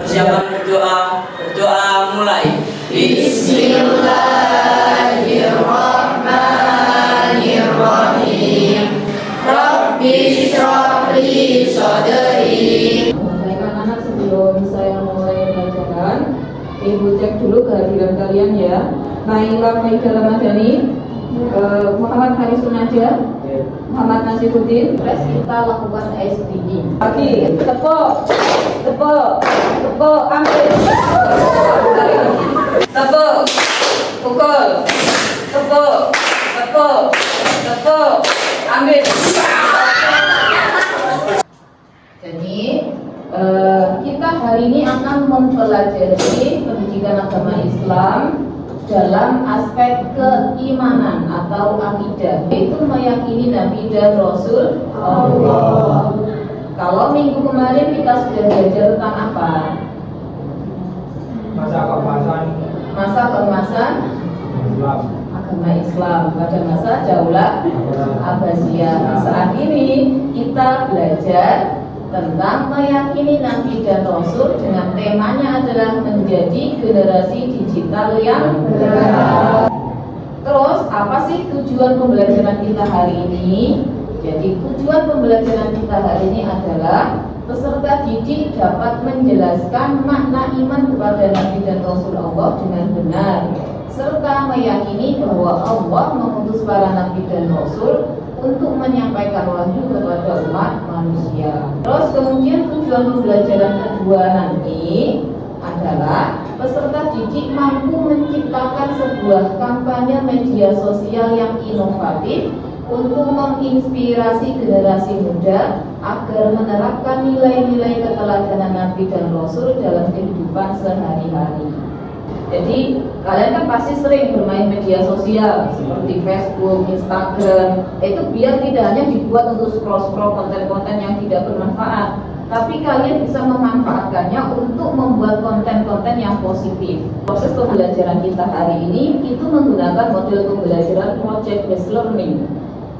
Siapa berdoa? Berdoa mulai. Bismillahirrahmanirrahim. Rabbi shrah li sadri. Anak-anak, sebelum saya mulai pelajaran, Ibu cek dulu kehadiran kalian ya. Naila Maida Ramadhani, Muhammad Harisun Naja, Muhammad Nasiruddin. Terus kita lakukan SBI. Lagi, tepuk, ambil, tepuk, pukul, tepuk, ambil. Jadi kita hari ini akan mempelajari pendidikan agama Islam dalam aspek keimanan atau akidah, yaitu meyakini Nabi dan Rasul Allah. Kalau minggu kemarin kita sudah belajar tentang apa? Masa keemasan agama Islam pada masa Daulah Abbasiyah. Saat ini kita belajar tentang meyakini Nabi dan Rasul dengan temanya adalah menjadi generasi digital yang benar. Terus apa sih tujuan pembelajaran kita hari ini? Jadi tujuan pembelajaran kita hari ini adalah peserta didik dapat menjelaskan makna iman kepada Nabi dan Rasul Allah dengan benar, serta meyakini bahwa Allah mengutus para Nabi dan Rasul untuk menyampaikan wahyu kepada umat manusia. Terus kemudian tujuan pembelajaran kedua nanti adalah peserta didik mampu menciptakan sebuah kampanye media sosial yang inovatif untuk menginspirasi generasi muda agar menerapkan nilai-nilai keteladanan Nabi dan Rasul dalam kehidupan sehari-hari. Jadi kalian kan pasti sering bermain media sosial seperti Facebook, Instagram. Itu biar tidak hanya dibuat untuk scroll-scroll konten-konten yang tidak bermanfaat, tapi kalian bisa memanfaatkannya untuk membuat konten-konten yang positif. Proses pembelajaran kita hari ini itu menggunakan model pembelajaran project based learning,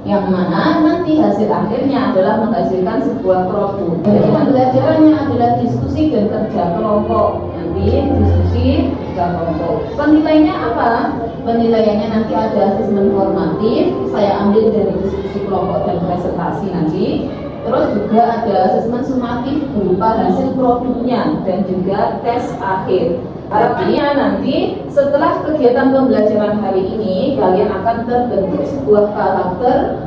yang mana nanti hasil akhirnya adalah menghasilkan sebuah produk. Jadi pembelajarannya adalah diskusi dan kerja kelompok. Nanti diskusi kerja kelompok. Penilaiannya apa? Penilaiannya nanti ada asesmen formatif. Saya ambil dari diskusi kelompok dan presentasi nanti. Terus juga ada asesmen sumatif berupa hasil produknya dan juga tes akhir. Artinya nanti setelah kegiatan pembelajaran hari ini kalian akan terbentuk sebuah karakter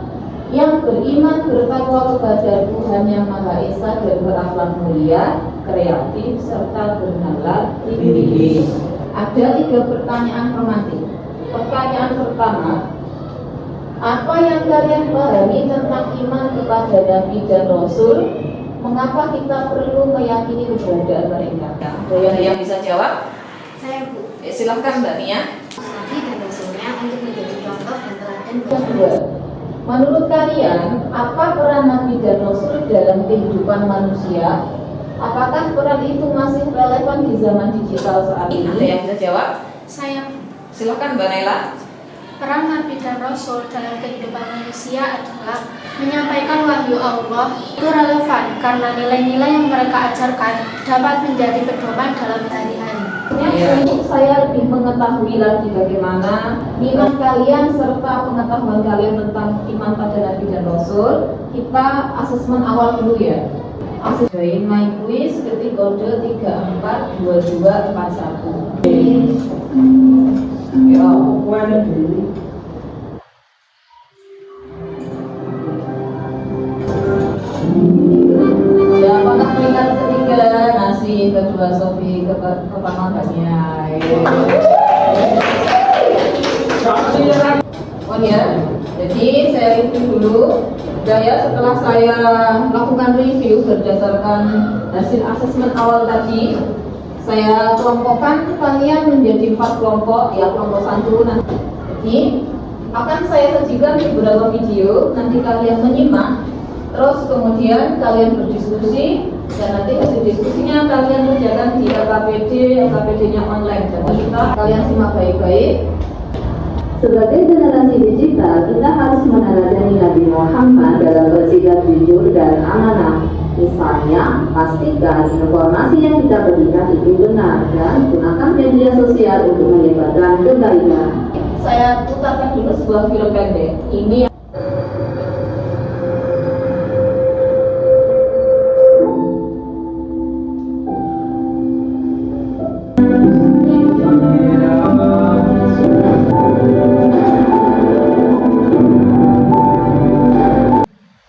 yang beriman, bertakwa kepada Tuhan Yang Maha Esa dan berakhlak mulia, kreatif serta bernalar tinggi. Ada 3 pertanyaan formatif. Pertanyaan pertama, apa yang kalian pahami tentang iman kepada Nabi dan Rasul? Mengapa kita perlu meyakini keberadaan mereka? Ada yang bisa jawab? Saya Bu. Silahkan Mbak Nia. Nabi dan Rasulnya untuk menjadi contoh dan teladan. Kedua, menurut kalian apa peran Nabi dan Rasul dalam kehidupan manusia? Apakah peran itu masih relevan di zaman digital saat ini? Ada yang bisa jawab? Saya Bu. Silahkan Mbak Naila. Peran Nabi dan Rasul dalam kehidupan manusia adalah menyampaikan wahyu Allah. Itu relevan karena nilai-nilai yang mereka ajarkan dapat menjadi pedoman dalam sehari-hari. Untuk saya lebih mengetahui lagi bagaimana iman kalian serta pengetahuan kalian tentang iman pada Nabi dan Rasul, kita asesmen awal dulu ya. Join my quiz ketik kode 342241. Ya, ya, apakah peringkat ketiga nasi, kedua Sofi, kepangangannya. Oh ya, jadi saya review dulu. Ya, setelah saya lakukan review berdasarkan hasil asesmen awal tadi, saya kelompokkan kalian menjadi 4 kelompok, ya kelompok santunan. Jadi akan saya sajikan beberapa video, nanti kalian menyimak, terus kemudian kalian berdiskusi, dan nanti hasil diskusinya kalian kerjakan di LKPD-nya online. Jadi kalian simak baik-baik. Sebagai generasi digital, kita harus meneladani Nabi Muhammad dalam bersikap jujur dan amanah. Misalnya, pastikan informasi yang kita berikan itu benar dan gunakan media sosial untuk menyebarkan kebaikan. Saya putarkan dulu sebuah film pendek. Ini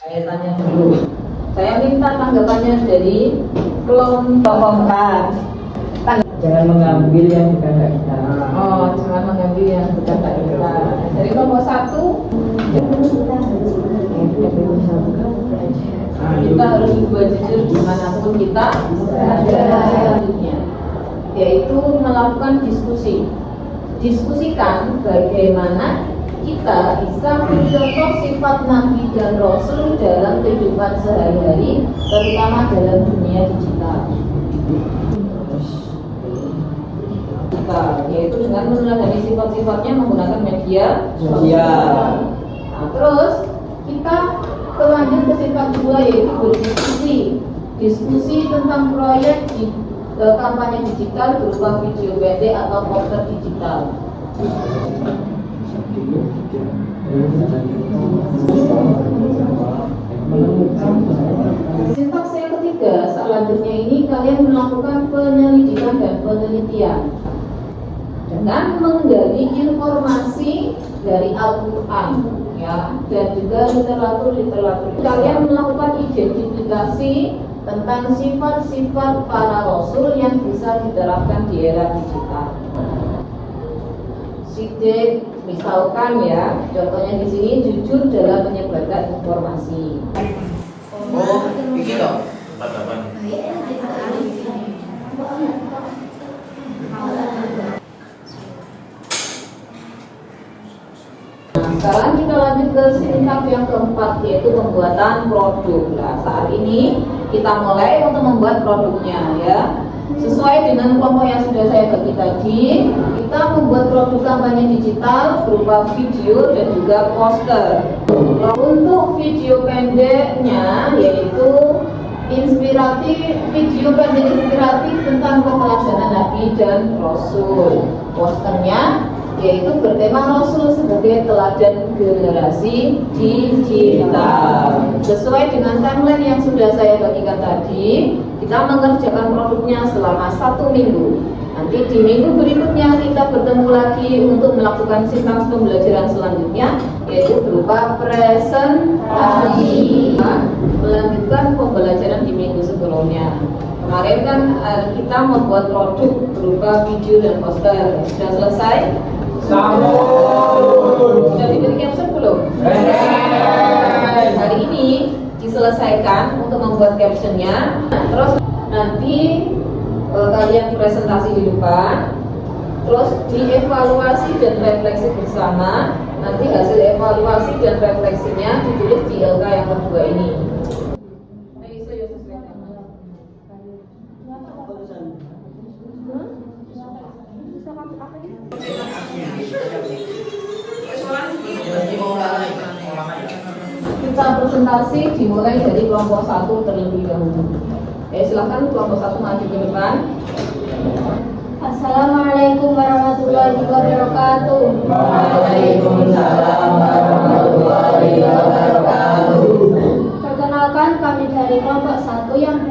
saya tanya dulu. Saya minta tanggapannya dari kelompok 4. Jangan mengambil yang bukan hak kita. Oh, jangan mengambil yang bukan hak kita. Dari kelompok 1, kita harus berbuat jujur dimanapun kita berada selanjutnya, yaitu melakukan diskusi. Diskusikan bagaimana kita bisa mencontoh sifat Nabi dan Rasul dalam kehidupan sehari-hari, terutama dalam dunia digital. Yaitu dengan meneladani sifat-sifatnya menggunakan media sosial. Nah, terus kita lanjut ke sifat 2, yaitu berdiskusi. Diskusi tentang proyek di kampanye digital berupa video pendek atau poster digital. Sintaks yang ketiga, selanjutnya ini kalian melakukan penyelidikan dan penelitian dengan menggali informasi dari Al-Quran, ya, dan juga literatur. Kalian melakukan identifikasi tentang sifat-sifat para rasul yang bisa diterapkan di era digital. Sidik, misalkan ya, contohnya di sini jujur dalam menyebarkan informasi. Oh, begitu. Sekarang kita lanjut ke sintaks yang keempat, yaitu pembuatan produk. Nah, saat ini kita mulai untuk membuat produknya, ya. Sesuai dengan kelompok yang sudah saya bagi tadi, kita membuat produk kampanye digital berupa video dan juga poster. Untuk video pendeknya, yaitu video pendek inspiratif tentang keteladanan Nabi dan Rasul. Posternya yaitu bertema Rasul sebagai teladan generasi digital. Sesuai dengan timeline yang sudah saya bagikan tadi, kita mengerjakan produknya selama 1 minggu. Nanti di minggu berikutnya kita bertemu lagi untuk melakukan sintaks pembelajaran selanjutnya, yaitu berupa presentasi. Melanjutkan pembelajaran di minggu sebelumnya. Kemarin kan kita membuat produk berupa video dan poster. Sudah selesai? Sudah diberi caption belum? Hari ini diselesaikan untuk membuat captionnya. Terus nanti kalian presentasi di depan, terus dievaluasi dan refleksi bersama. Nanti hasil evaluasi dan refleksinya ditulis di LK yang kedua ini. Kita presentasi dimulai dari kelompok 1 terlebih dahulu. Silakan kelompok 1 maju ke depan. Assalamualaikum warahmatullahi wabarakatuh. Waalaikumsalam warahmatullahi wabarakatuh. Perkenalkan, kami dari kelompok 1 yang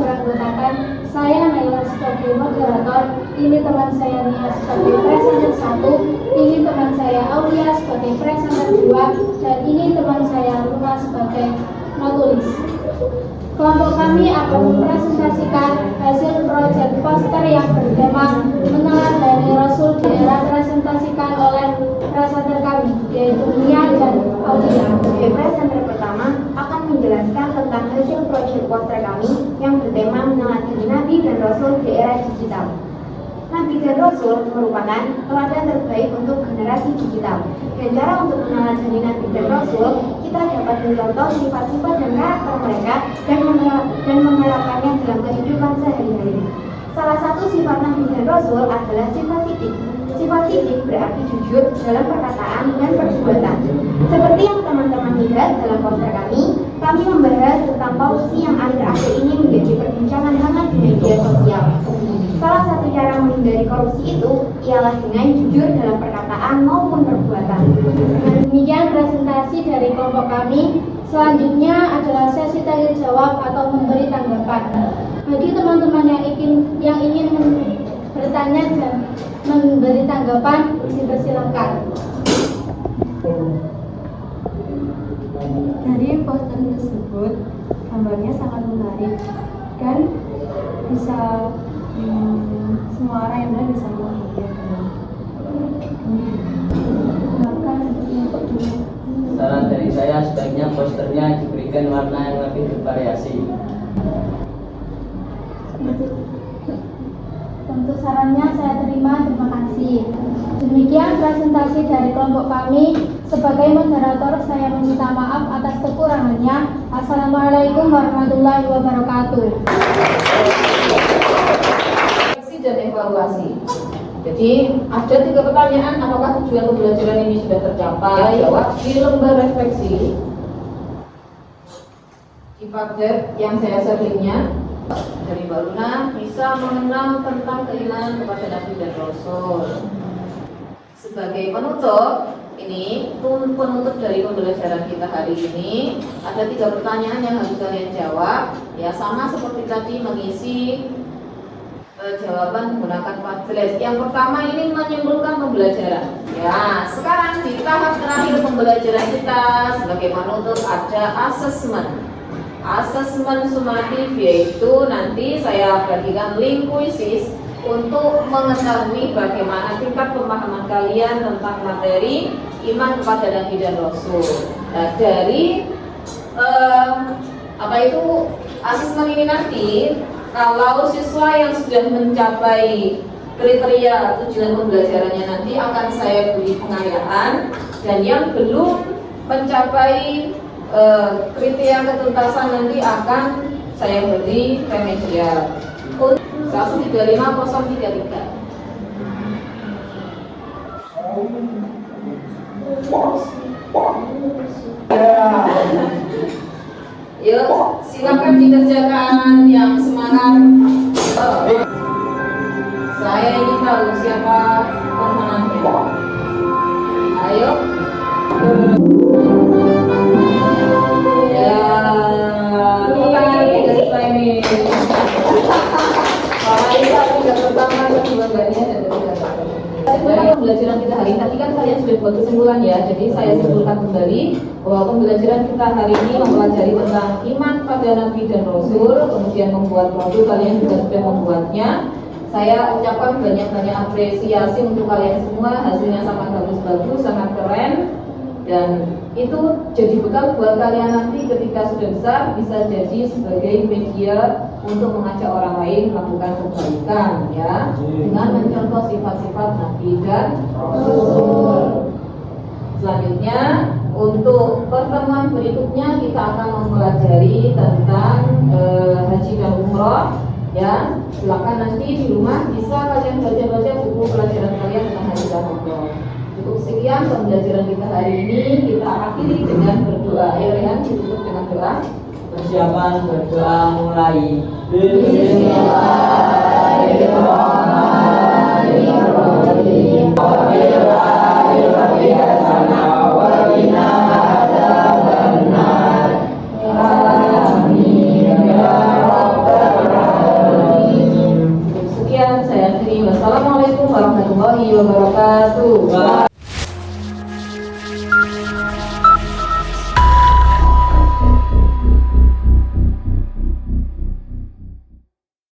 beranggotakan saya Naila sebagai moderator, ini teman saya Nia sebagai presenter 1, ini teman saya Aulia sebagai presenter 2, dan ini teman saya Luna sebagai notulis. Kelompok kami akan mempresentasikan hasil proyek poster yang bertema meneladani Rasul di era presentasikan oleh presenter kami, yaitu Nia dan Aulia. Sebagai presenter pertama akan menjelaskan tentang hasil proyek poster kami yang bertema meneladani Nabi dan Rasul di era digital. Nabi dan Rasul merupakan teladan terbaik untuk generasi digital. Dan cara untuk meneladani Nabi dan Rasul, kita dapat mencontoh sifat-sifat dan karakter mereka dan menerapkannya dalam kehidupan sehari-hari. Salah satu sifat Nabi dan Rasul adalah sifat sidik. Sifat sidik berarti jujur dalam perkataan dan perbuatan. Seperti yang teman-teman lihat dalam poster kami, kami membahas tentang polusi yang akhir-akhir ini menjadi perbincangan hangat di media sosial. Salah satu cara menghindari korupsi itu ialah dengan jujur dalam perkataan maupun perbuatan. Demikian presentasi dari kelompok kami. Selanjutnya adalah sesi tanya jawab atau memberi tanggapan. Bagi teman-teman yang ingin bertanya dan memberi tanggapan, dipersilakan. Dari poster tersebut, gambarnya sangat menarik dan bisa semua orang yang melihat bisa menghayal. Saran dari saya sebaiknya posternya diberikan warna yang lebih bervariasi. Untuk sarannya saya terima kasih. Demikian presentasi dari kelompok kami. Sebagai moderator saya meminta maaf atas kekurangannya. Assalamualaikum warahmatullahi wabarakatuh. Refleksi dan evaluasi. Jadi ada 3 pertanyaan, apakah tujuan pembelajaran ini sudah tercapai? Jawab di lembar refleksi. Di paket yang saya sharingnya dari Mbak Luna, bisa mengenal tentang keimanan kepada Nabi dan Rasul. Sebagai penutup, ini penutup dari pembelajaran kita hari ini, ada 3 pertanyaan yang harus kalian jawab. Ya, sama seperti tadi mengisi jawaban menggunakan Padlet. Yang pertama ini menyimpulkan pembelajaran. Ya, sekarang di tahap terakhir pembelajaran kita sebagai penutup ada asesmen sumatif, yaitu nanti saya bagikan link kuisis untuk mengetahui bagaimana tingkat pemahaman kalian tentang materi iman kepada Nabi dan Rasul. Nah, dari asesmen ini nanti, kalau siswa yang sudah mencapai kriteria tujuan pembelajarannya nanti akan saya beri pengayaan, dan yang belum mencapai kriteria ketuntasan nanti akan saya beri remedial. 135033. Yuk, silakan dikerjakan yang semangat. Saya ingin tahu siapa pemenangnya. Ayo. Ya, bukan kita ini. Tidak pertama, kedua bagian dan ketiga. Dari pembelajaran kita hari ini, tadi kan kalian sudah buat kesimpulan ya. Jadi saya simpulkan kembali bahwa pembelajaran kita hari ini mempelajari tentang iman pada Nabi dan Rasul, kemudian membuat produk, kalian juga sudah membuatnya. Saya ucapkan banyak-banyak apresiasi untuk kalian semua, hasilnya sangat bagus-bagus, sangat keren. Dan itu jadi bekal buat kalian nanti ketika sudah besar, bisa jadi sebagai media untuk mengajak orang lain melakukan kebaikan, ya, dengan mencontoh sifat-sifat Nabi dan Rasul. Selanjutnya, untuk pertemuan berikutnya kita akan mempelajari tentang haji dan umroh, ya. Silakan nanti di rumah bisa kalian baca-baca buku pelajaran kalian tentang haji dan umroh. Cukup sekian pembelajaran kita hari ini, kita akhiri dengan berdoa. Rehan ditutup dengan doa. Persiapan berdoa mulai. Sekian saya akhiri. Wassalamualaikum warahmatullahi wabarakatuh.